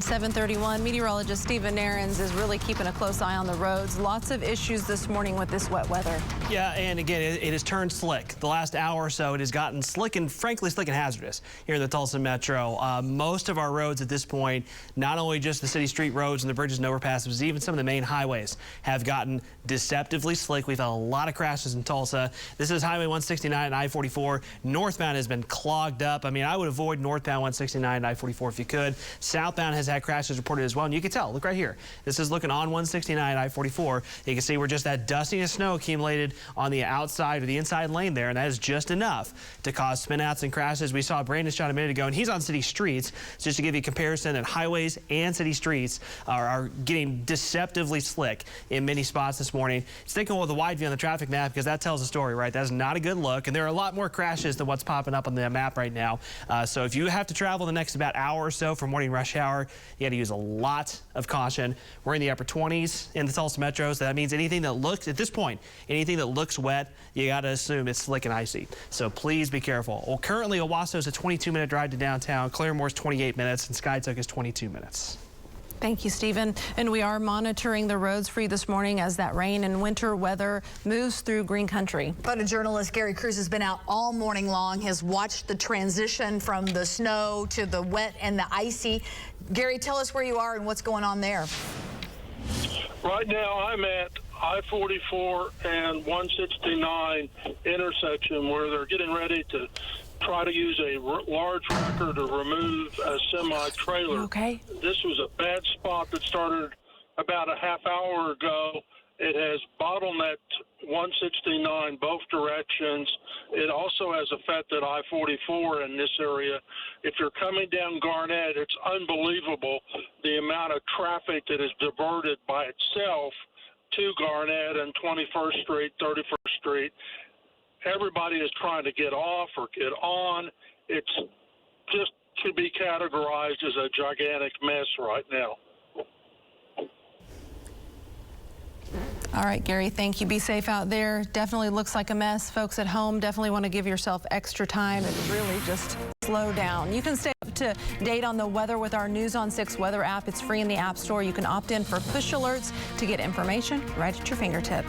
7:31, meteorologist Stephen Aarons is really keeping a close eye on the roads. Lots of issues this morning with this wet weather. Yeah, and again, it has turned slick. The last hour or so, it has gotten slick and frankly slick and hazardous here in the Tulsa Metro. Most of our roads at this point, not only just the city street roads and the bridges and overpasses, even some of the main highways have gotten deceptively slick. We've had a lot of crashes in Tulsa. This is Highway 169 and I-44. Northbound has been clogged up. I mean, I would avoid northbound 169 and I-44 if you could. Southbound has had crashes reported as well, and you can tell, look right here. This is looking on 169 I-44. You can see where just that dustiness snow accumulated on the outside or the inside lane there, and that is just enough to cause spinouts and crashes. We saw Brandon shot a minute ago, and he's on city streets. So just to give you a comparison, that highways and city streets are getting deceptively slick in many spots this morning. Sticking with the wide view on the traffic map because that tells a story, right? That's not a good look, and there are a lot more crashes than what's popping up on the map right now. So if you have to travel the next about hour or so for morning rush hour, you got to use a lot of caution. We're in the upper 20s in the Tulsa Metro, so that means anything that looks, at this point, anything that looks wet, you got to assume it's slick and icy. So please be careful. Well, currently, Owasso is a 22-minute drive to downtown. Clarimore's 28 minutes, and Skytook is 22 minutes. Thank you, Stephen. And we are monitoring the roads for you this morning as that rain and winter weather moves through green country. Photojournalist Gary Cruz has been out all morning long, has watched the transition from the snow to the wet and the icy. Gary, tell us where you are and what's going on there. Right now, I'm at I-44 and 169 intersection where they're getting ready to try to use a large wrecker to remove a semi-trailer. Okay. This was a bad spot that started about a half hour ago. It has bottlenecked 169 both directions. It also has affected I-44 in this area. If you're coming down Garnett, it's unbelievable the amount of traffic that is diverted by itself to Garnett and 21st Street, 31st Street. Everybody is trying to get off or get on. It's just to be categorized as a gigantic mess right now. All right, Gary, thank you. Be safe out there. Definitely looks like a mess. Folks at home definitely want to give yourself extra time and really just slow down. You can stay up to date on the weather with our News on 6 weather app. It's free in the App Store. You can opt in for push alerts to get information right at your fingertips.